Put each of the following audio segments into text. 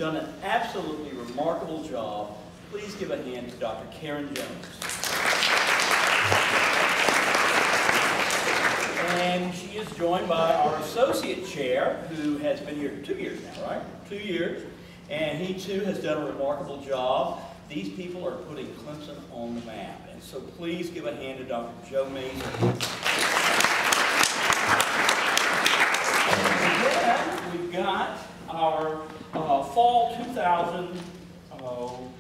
done an absolutely remarkable job. Please give a hand to Dr. Karen Jones. And she is joined by our associate chair, who has been here 2 years now, right? 2 years. And he too has done a remarkable job. These people are putting Clemson on the map. And so please give a hand to Dr. Joe Mason. And then we've got our fall 2000, well,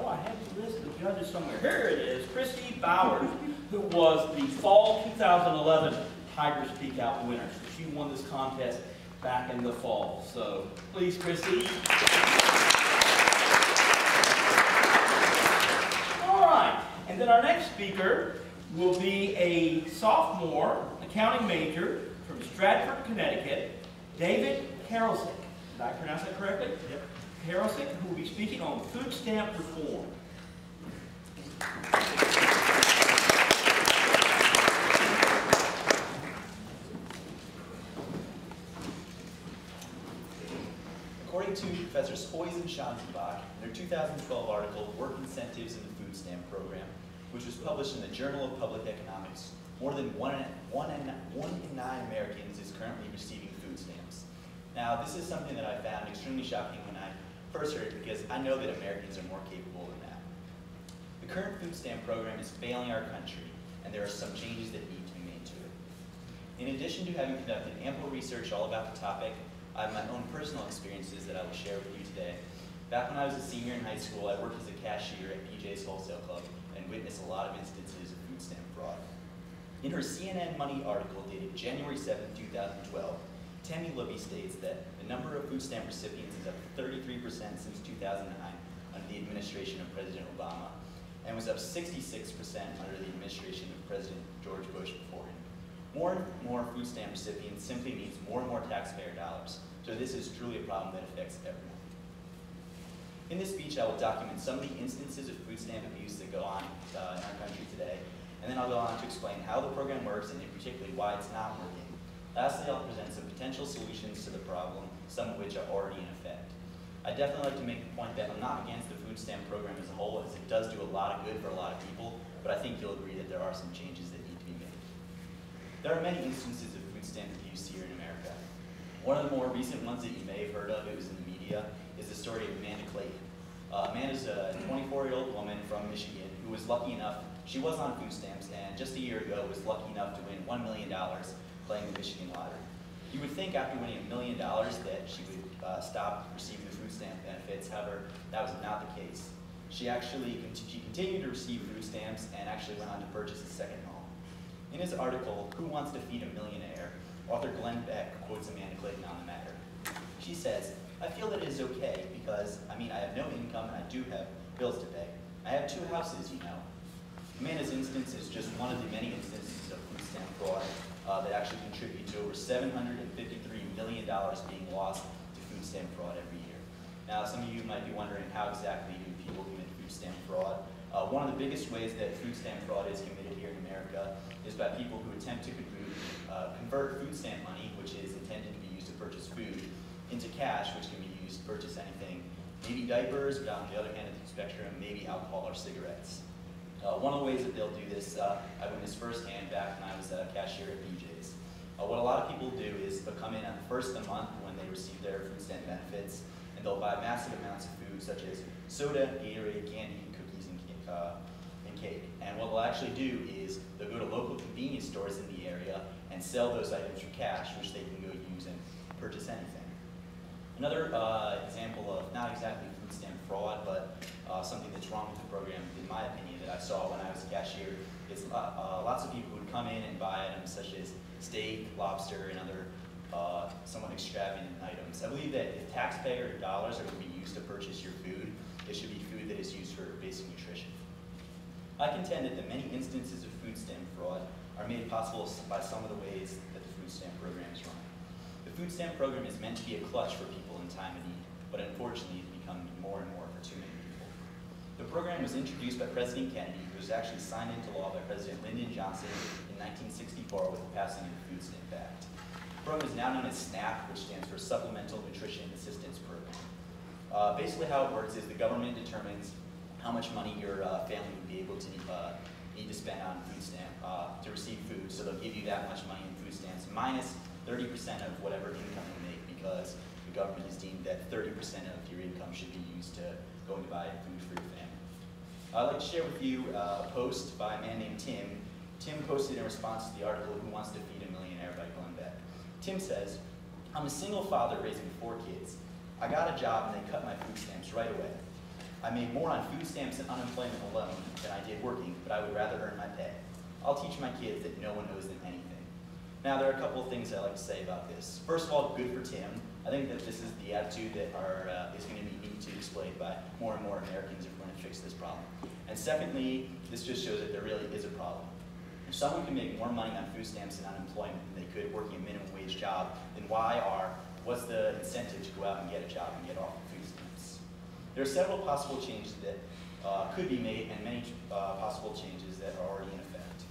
I have the list of the judges somewhere. Here it is, Christy Bowers, who was the fall 2011 Tiger SpeakOut winner. So she won this contest back in the fall. So please, Christy. All right, and then our next speaker will be a sophomore accounting major from Stratford, Connecticut, David Karasik. Did I pronounce that correctly? Yep. Karasik, who will be speaking on food stamp reform. According to Professors Hoyes and Schanzenbach, in their 2012 article, Work Incentives in the Food Stamp Program, which was published in the Journal of Public Economics, more than one in 9 Americans is currently receiving food stamps. Now, this is something that I found extremely shocking when I first heard it, because I know that Americans are more capable than that. The current food stamp program is failing our country, and there are some changes that need to be made to it. In addition to having conducted ample research all about the topic, I have my own personal experiences that I will share with you today. Back when I was a senior in high school, I worked as a cashier at PJ's Wholesale Club and witnessed a lot of instances of food stamp fraud. In her CNN Money article dated January 7, 2012, Tammy Libby states that the number of food stamp recipients is up 33% since 2009 under the administration of President Obama, and was up 66% under the administration of President George Bush before him. More and more food stamp recipients simply means more and more taxpayer dollars, so this is truly a problem that affects everyone. In this speech, I will document some of the instances of food stamp abuse that go on in our country today, and then I'll go on to explain how the program works and in particularly why it's not working. Lastly, I'll present some potential solutions to the problem, some of which are already in effect. I'd definitely like to make the point that I'm not against the food stamp program as a whole, as it does do a lot of good for a lot of people, but I think you'll agree that there are some changes that need to be made. There are many instances of food stamp abuse here in America. One of the more recent ones that you may have heard of, it was in the media, is the story of Amanda Clayton. Amanda's a 24-year-old woman from Michigan who was lucky enough, she was on food stamps, and just a year ago was lucky enough to win $1 million playing the Michigan lottery. You would think after winning $1 million that she would stop receiving the food stamp benefits. However, that was not the case. She continued to receive food stamps and actually went on to purchase a second home. In his article, Who Wants to Feed a Millionaire?, author Glenn Beck quotes Amanda Clayton on the matter. She says, "I feel that it is okay because, I have no income and I do have bills to pay. I have 2 houses, you know." Amanda's instance is just one of the many instances of food stamp fraud that actually contribute to over $753 million being lost to food stamp fraud every year. Now, some of you might be wondering, how exactly do people commit food stamp fraud? One of the biggest ways that food stamp fraud is committed here in America is by people who attempt to convert food stamp money, which is intended to be used to purchase food, into cash, which can be used to purchase anything, maybe diapers, but on the other hand of the spectrum, maybe alcohol or cigarettes. One of the ways that they'll do this, I witnessed firsthand back when I was a cashier at BJ's. What a lot of people do is they'll come in on the first of the month when they receive their food stamp benefits, and they'll buy massive amounts of food such as soda, Gatorade, candy, cookies, and cake. And what they'll actually do is they'll go to local convenience stores in the area and sell those items for cash, which they can go use and purchase anything. Another example of not exactly food stamp fraud, but something that's wrong with the program, in my opinion, that I saw when I was a cashier, is lots of people would come in and buy items such as steak, lobster, and other somewhat extravagant items. I believe that if taxpayer dollars are going to be used to purchase your food, it should be food that is used for basic nutrition. I contend that the many instances of food stamp fraud are made possible by some of the ways that the food stamp program is run. The food stamp program is meant to be a clutch for people in time of need, but unfortunately it's become more and more for too many people. The program was introduced by President Kennedy, who was actually signed into law by President Lyndon Johnson in 1964 with the passing of the Food Stamp Act. The program is now known as SNAP, which stands for Supplemental Nutrition Assistance Program. Basically how it works is the government determines how much money your family would be able to need to spend on food stamp to receive food. So they'll give you that much money in food stamps minus 30% of whatever income you make, because the government has deemed that 30% of your income should be used to go and buy food for your family. I'd like to share with you a post by a man named Tim. Tim posted in response to the article, "Who Wants to Feed a Millionaire" by Glenn Beck. Tim says, "I'm a single father raising 4 kids. I got a job and they cut my food stamps right away. I made more on food stamps and unemployment alone than I did working, but I would rather earn my pay. I'll teach my kids that no one owes them anything." Now, there are a couple of things I'd like to say about this. First of all, good for Tim. I think that this is the attitude that is going to be needed to be displayed by more and more Americans if we're going to fix this problem. And secondly, this just shows that there really is a problem. If someone can make more money on food stamps and unemployment than they could working a minimum wage job, then what's the incentive to go out and get a job and get off of food stamps? There are several possible changes that could be made, and many possible changes that are already in effect.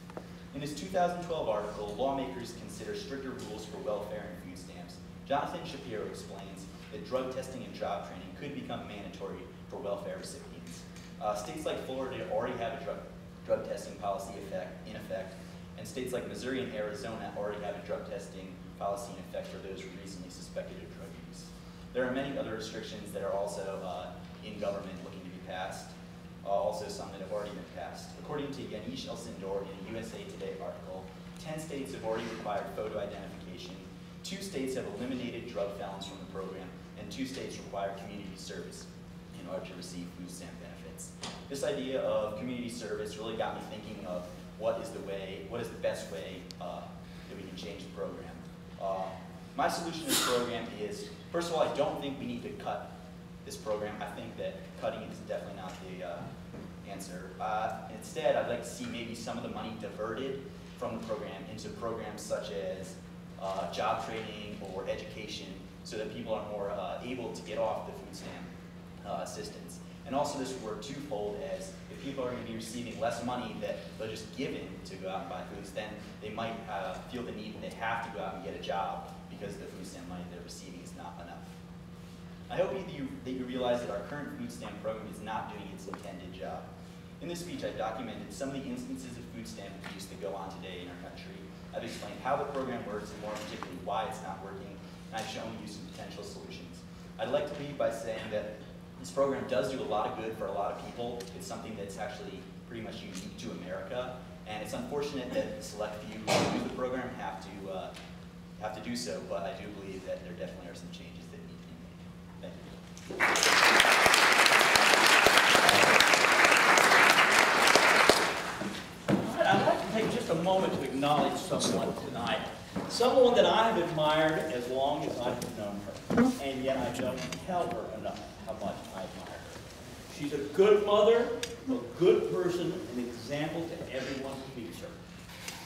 In his 2012 article, "Lawmakers Consider Stricter Rules for Welfare and Food Stamps," Jonathan Shapiro explains that drug testing and job training could become mandatory for welfare recipients. States like Florida already have a drug testing policy in effect, and states like Missouri and Arizona already have a drug testing policy in effect for those who recently suspected of drug use. There are many other restrictions that are also in government looking to be passed, also some that have already been passed. According to Yanish Elsindor in a USA Today article, 10 states have already required photo identification, 2 states have eliminated drug felons from the program, and 2 states require community service in order to receive food stamp benefits. This idea of community service really got me thinking of what is the best way that we can change the program. My solution to this program is, first of all, I don't think we need to cut this program. I think that cutting it is definitely not the answer. Instead, I'd like to see maybe some of the money diverted from the program into programs such as job training or education, so that people are more able to get off the food stamp assistance. And also this would work twofold, as if people are going to be receiving less money that they're just given to go out and buy foods, then they might feel the need that they have to go out and get a job because the food stamp money they're receiving is not enough. I hope that you realize that our current food stamp program is not doing its intended job. In this speech, I documented some of the instances of food stamp abuse that go on today in our country. I've explained how the program works and more particularly why it's not working, and I've shown you some potential solutions. I'd like to leave by saying that this program does do a lot of good for a lot of people. It's something that's actually pretty much unique to America, and it's unfortunate that the select few who use the program have to do so, but I do believe that there definitely are some changes that need to be made. Thank you. I'd like to take just a moment to acknowledge someone tonight. Someone that I have admired as long as I have known her, and yet I don't tell her enough how much I admire her. She's a good mother, a good person, an example to everyone who meets her.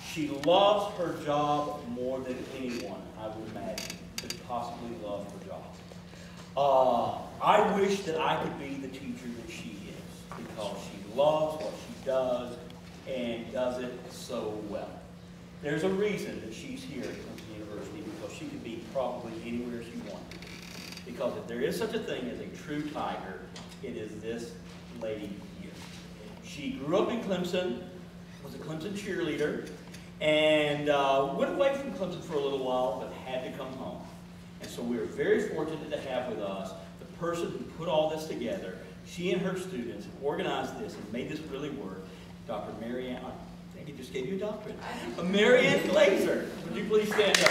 She loves her job more than anyone, I would imagine, could possibly love her job. I wish that I could be the teacher that she is, because she loves what she does and does it so well. There's a reason that she's here at Clemson University, because she could be probably anywhere she wanted to be. Because if there is such a thing as a true tiger, it is this lady here. She grew up in Clemson, was a Clemson cheerleader, and went away from Clemson for a little while, but had to come home. And so we are very fortunate to have with us the person who put all this together. She and her students organized this and made this really work. Dr. Marianne, I think he just gave you a doctorate. Marianne Glazer, would you please stand up?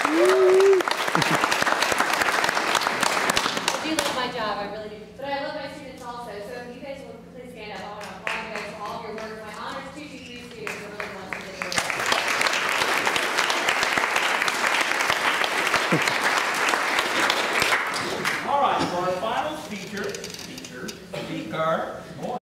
I do love my job, I really do. But I love my students also, so if you guys will please stand up, I want to applaud you guys for all of your work. My honors 223 students are really ones who did the work. All right, for our final speaker,